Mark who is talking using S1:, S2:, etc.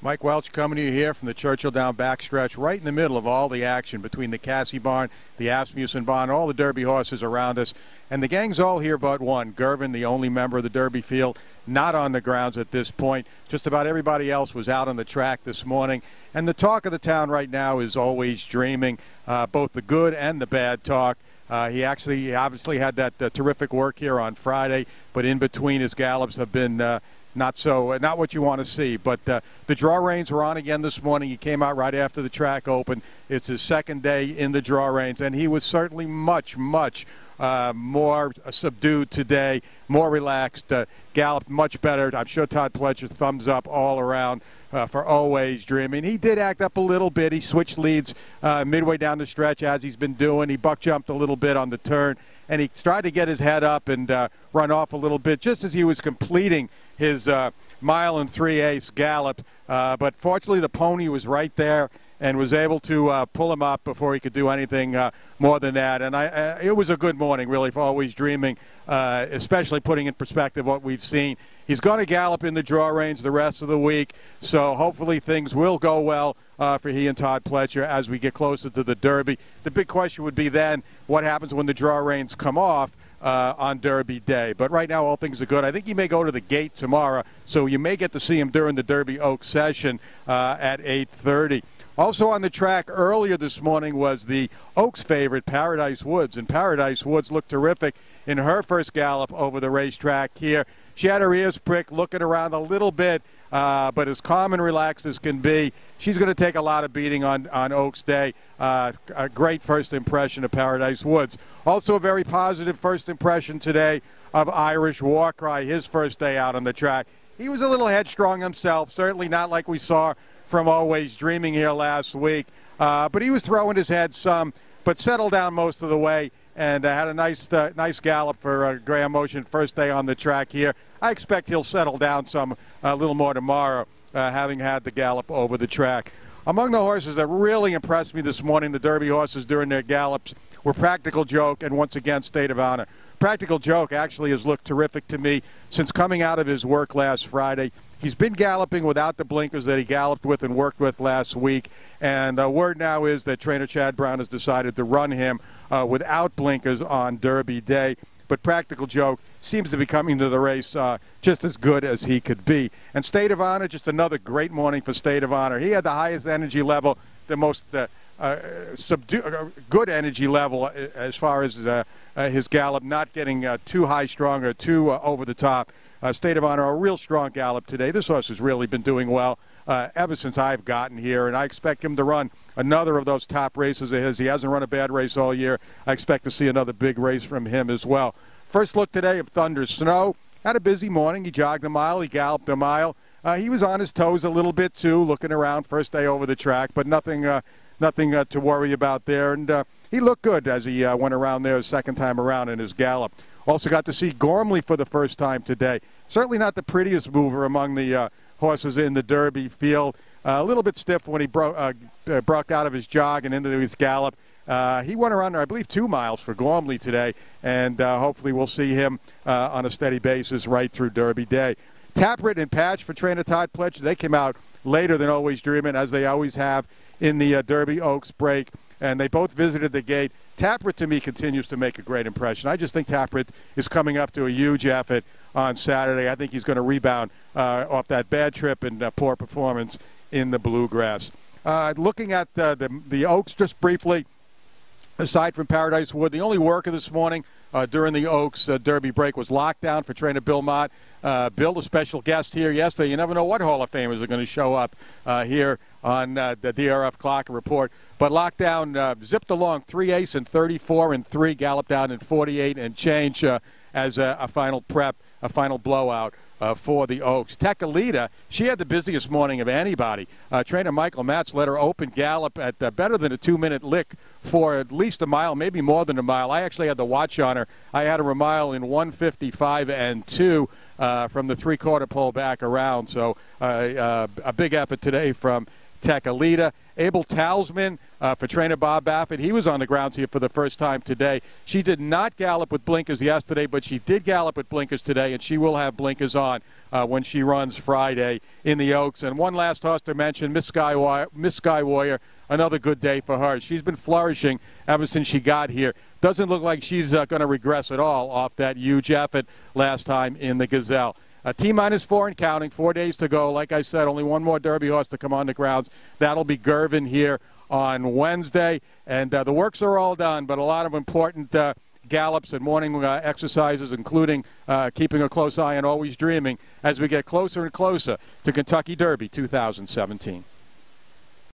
S1: Mike Welch coming to you here from the Churchill Downs backstretch, right in the middle of all the action between the Cassie barn, the Asmussen barn, all the Derby horses around us. And the gang's all here but one. Gervin, the only member of the Derby field, not on the grounds at this point. Just about everybody else was out on the track this morning. And the talk of the town right now is Always Dreaming, both the good and the bad talk. He obviously had that terrific work here on Friday, but in between his gallops have been not what you want to see. But the draw reins were on again this morning. He came out right after the track opened. It's his second day in the draw reins, and he was certainly much more subdued today, more relaxed, galloped much better. I'm sure Todd Pletcher thumbs up all around for Always Dreaming. He did act up a little bit. He switched leads midway down the stretch, as he's been doing. He buck jumped a little bit on the turn, and he tried to get his head up and run off a little bit just as he was completing his mile and 3/8 gallop. But fortunately, the pony was right there and was able to pull him up before he could do anything more than that. And it was a good morning, really, for Always Dreaming, especially putting in perspective what we've seen. He's going to gallop in the draw reins the rest of the week, so hopefully things will go well for he and Todd Pletcher as we get closer to the Derby. The big question would be then, what happens when the draw reins come off on Derby Day? But right now, all things are good. I think he may go to the gate tomorrow, so you may get to see him during the Derby Oaks session at 8:30. Also on the track earlier this morning was the Oaks favorite, Paradise Woods, and Paradise Woods looked terrific in her first gallop over the racetrack here. She had her ears pricked, looking around a little bit, but as calm and relaxed as can be. She's going to take a lot of beating on Oaks Day. A great first impression of Paradise Woods. Also a very positive first impression today of Irish Warcry, his first day out on the track. He was a little headstrong himself, certainly not like we saw from Always Dreaming here last week. But he was throwing his head some, but settled down most of the way and had a nice gallop for Graham Motion first day on the track here. I expect he'll settle down some a little more tomorrow, having had the gallop over the track. Among the horses that really impressed me this morning, the Derby horses during their gallops, were Practical Joke and once again State of Honor. Practical Joke actually has looked terrific to me since coming out of his work last Friday. He's been galloping without the blinkers that he galloped with and worked with last week. And word now is that trainer Chad Brown has decided to run him without blinkers on Derby Day. But Practical Joke seems to be coming to the race just as good as he could be. And State of Honor, just another great morning for State of Honor. He had the highest energy level, the most good energy level as far as his gallop, not getting too high strung or too over the top. State of Honor, a real strong gallop today. This horse has really been doing well ever since I've gotten here, and I expect him to run another of those top races of his. He hasn't run a bad race all year. I expect to see another big race from him as well. First look today of Thunder Snow. Had a busy morning. He jogged a mile. He galloped a mile. He was on his toes a little bit, too, looking around first day over the track, but nothing to worry about there. And he looked good as he went around there a second time around in his gallop. Also got to see Gormley for the first time today. Certainly not the prettiest mover among the horses in the Derby field. A little bit stiff when he broke out of his jog and into his gallop. He went around, I believe, 2 miles for Gormley today, and hopefully we'll see him on a steady basis right through Derby Day. Taproot and Patch for trainer Todd Pletcher. They came out later than Always Dreaming, as they always have in the Derby Oaks break, and they both visited the gate. Taproot, to me, continues to make a great impression. I just think Taproot is coming up to a huge effort on Saturday. I think he's going to rebound off that bad trip and poor performance in the Bluegrass. Looking at the Oaks just briefly, aside from Paradise Wood, the only worker this morning during the Oaks Derby break was Lockdown for trainer Bill Mott. Bill, a special guest here yesterday. You never know what Hall of Famers are going to show up here on the DRF Clock Report. But Lockdown zipped along 3/8 and 34 and 3, galloped down in 48 and change as a final prep, a final blowout for the Oaks. Tecalita, she had the busiest morning of anybody. Trainer Michael Matz let her open gallop at better than a 2-minute lick for at least a mile, maybe more than a mile. I actually had the watch on her. I had her a mile in 1:55 and 2 from the 3/4 pole back around. So a big effort today from Tecalita. Abel Talisman for trainer Bob Baffett. He was on the grounds here for the first time today. She did not gallop with blinkers yesterday, but she did gallop with blinkers today, and she will have blinkers on when she runs Friday in the Oaks. And one last horse to mention, Miss Sky Warrior, another good day for her. She's been flourishing ever since she got here. Doesn't look like she's going to regress at all off that huge effort last time in the Gazelle. T-4 and counting, 4 days to go. Like I said, only one more Derby horse to come on the grounds. That'll be Gervin here on Wednesday. And the works are all done, but a lot of important gallops and morning exercises, including keeping a close eye on Always Dreaming as we get closer and closer to Kentucky Derby 2017.